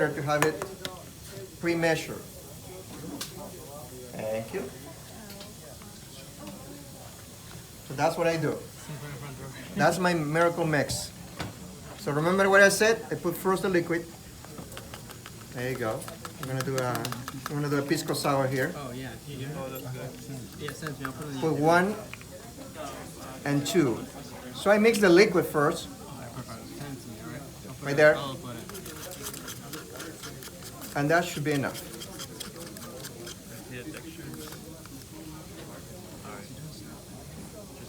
better to have it pre-measured. Thank you. So that's what I do. That's my miracle mix. So remember what I said? I put first the liquid. There you go. I'm gonna do a pisco sour here. Oh yeah, oh, that's good. Yeah, since you put Put 1 and 2. So I mix the liquid first. Right there. And that should be enough.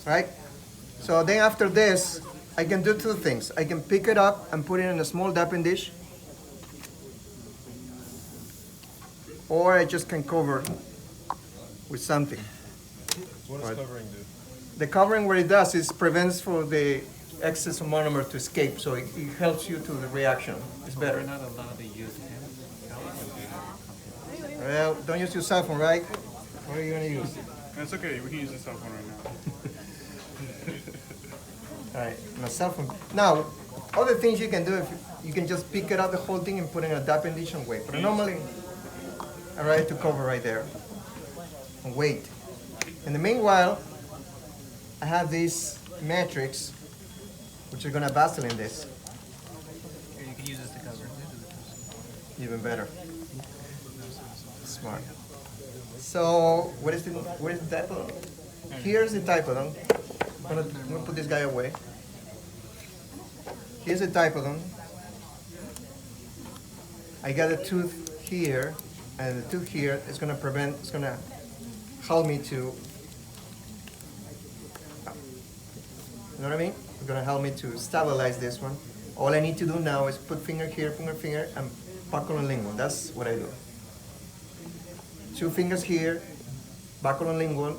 Right? So then after this, I can do two things. I can pick it up and put it in a small dapping dish. Or I just can cover with something. What does covering do? The covering, what it does is prevents for the excess of monomer to escape, so it helps you to the reaction. It's better. We're not allowed to use hands. Well, don't use your cell phone, right? What are you gonna use? That's okay. We can use the cell phone right now. All right, my cell phone. Now, other things you can do, if you can just pick it up the whole thing and put it in a dapping dish and wait. But normally, I like to cover right there and wait. In the meanwhile, I have this matrix, which are gonna Vaseline this. Here, you can use this to cover. Even better. Smart. So, what is the typodon? Here's the typodon. I'm gonna put this guy away. Here's the typodon. I got a tooth here, and the tooth here is gonna help me to, you know what I mean? It's gonna help me to stabilize this one. All I need to do now is put finger here, finger, and baculum lingual. That's what I do. 2 fingers here, baculum lingual,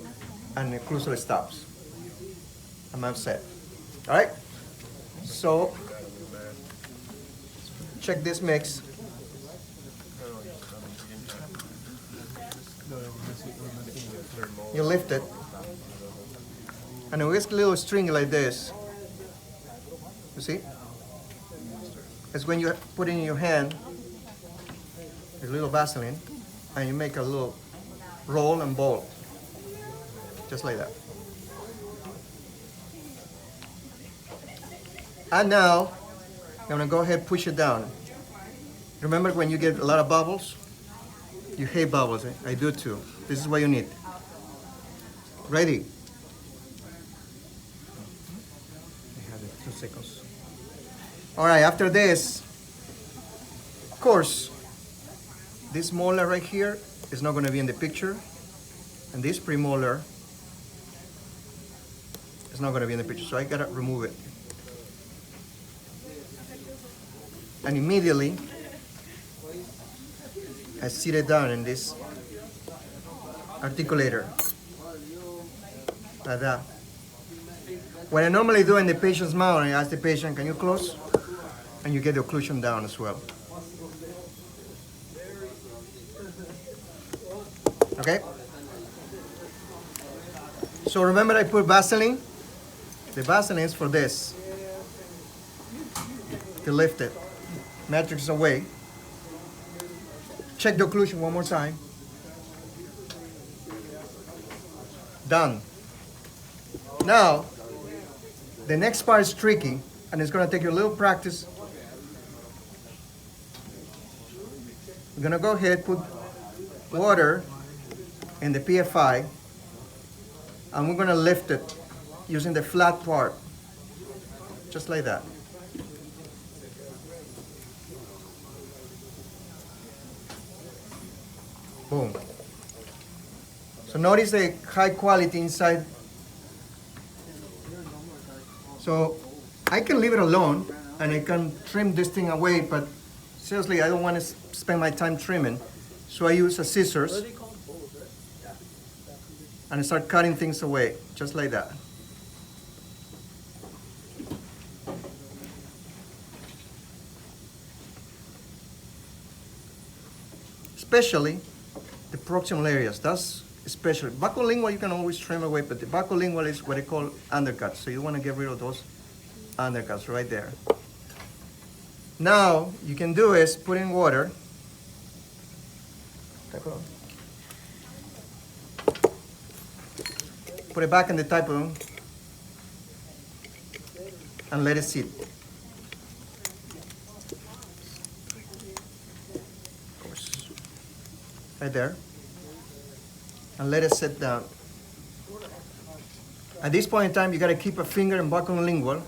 and the occlusal stops. I'm upset. All right? So, check this mix. You lift it, and it gets a little stringy like this. You see? It's when you put it in your hand, a little Vaseline, and you make a little roll and ball, just like that. And now, I'm gonna go ahead and push it down. Remember when you get a lot of bubbles? You hate bubbles, eh? I do too. This is what you need. Ready? I have it, 2 seconds. All right, after this, of course, this molar right here is not gonna be in the picture, and this premolar is not gonna be in the picture, so I gotta remove it. And immediately, I sit it down in this articulator, like that. What I normally do in the patient's mouth, I ask the patient, can you close? And you get the occlusion down as well. Okay? So remember I put Vaseline? The Vaseline is for this, to lift it. Matrix away. Check the occlusion one more time. Done. Now, the next part is tricky, and it's gonna take you a little practice. We're gonna go ahead, put water in the PFI, and we're gonna lift it using the flat part, just like that. Boom. So notice the high quality inside. So I can leave it alone and I can trim this thing away, but seriously, I don't want to spend my time trimming. So I use a scissors and I start cutting things away, just like that. Especially the proximal areas, that's especially. Baculingual you can always trim away, but the baculingual is what they call undercuts. So you want to get rid of those undercuts right there. Now, you can do is put in water. Put it back in the typhoon and let it sit. Of course. Right there. And let it sit down. At this point in time, you got to keep a finger in buccal and lingual.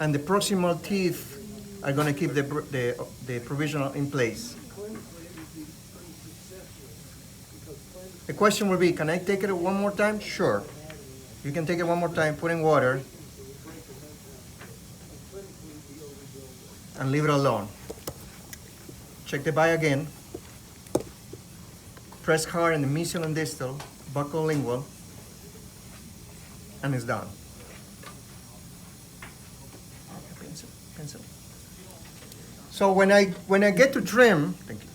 And the proximal teeth are going to keep the provisional in place. The question will be, can I take it one more time? Sure. You can take it one more time, put in water, and leave it alone. Check the bite again. Press hard in the mesial and distal, buccal lingual, and it's done. Pencil. So when I get to trim, thank you.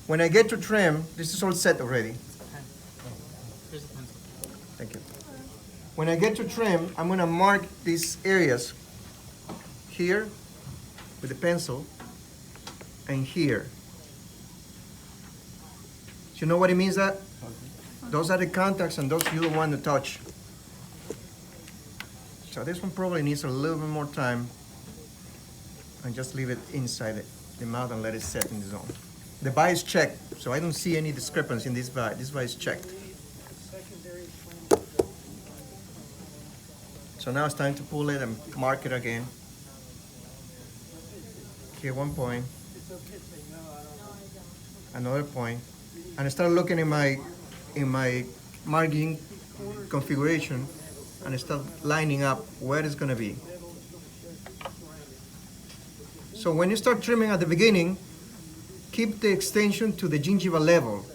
When I get to trim, this is all set already. Here's the pencil. Thank you. When I get to trim, I'm gonna mark these areas here with the pencil and here. Do you know what it means that? Those are the contacts and those you don't want to touch. So this one probably needs a little bit more time, and just leave it inside the mouth and let it set in the zone. The bite is checked, so I don't see any discrepancy in this bite. This bite is checked. So now it's time to pull it and mark it again. Here, 1 point, another point, and I start looking in my marking configuration, and I start lining up where it's gonna be. So when you start trimming at the beginning, keep the extension to the gingival level.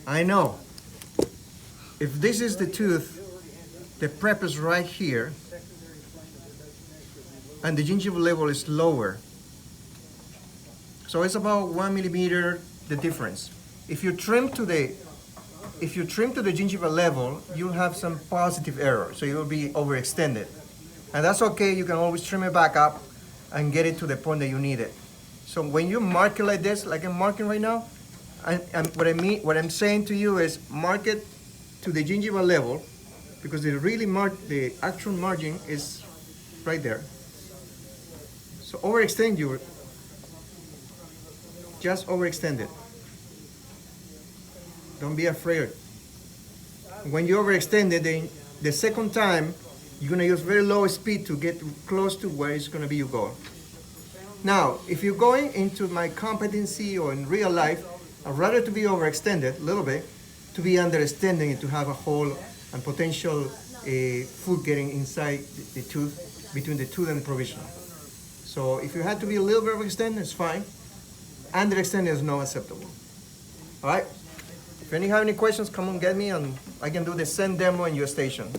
I know, if this is the tooth, the prep is right here, and the gingival level is lower. So it's about 1 millimeter the difference. If you trim to the gingival level, you'll have some positive error, so you'll be overextended. And that's okay, you can always trim it back up and get it to the point that you need it. So when you mark it like this, like I'm marking right now, and what I'm saying to you is mark it to the gingival level, because the actual margin is right there. So overextend just overextend it. Don't be afraid. When you overextend it, the second time, you're gonna use very low speed to get close to where it's gonna be your goal. Now, if you're going into my competency or in real life, I'd rather to be overextended a little bit, to be underextending and to have a hole and potential food getting inside the tooth, between the tooth and the provisional. So if you had to be a little bit overextended, it's fine. Underextended is not acceptable. All right? If you have any questions, come and get me and I can do the send demo in your station.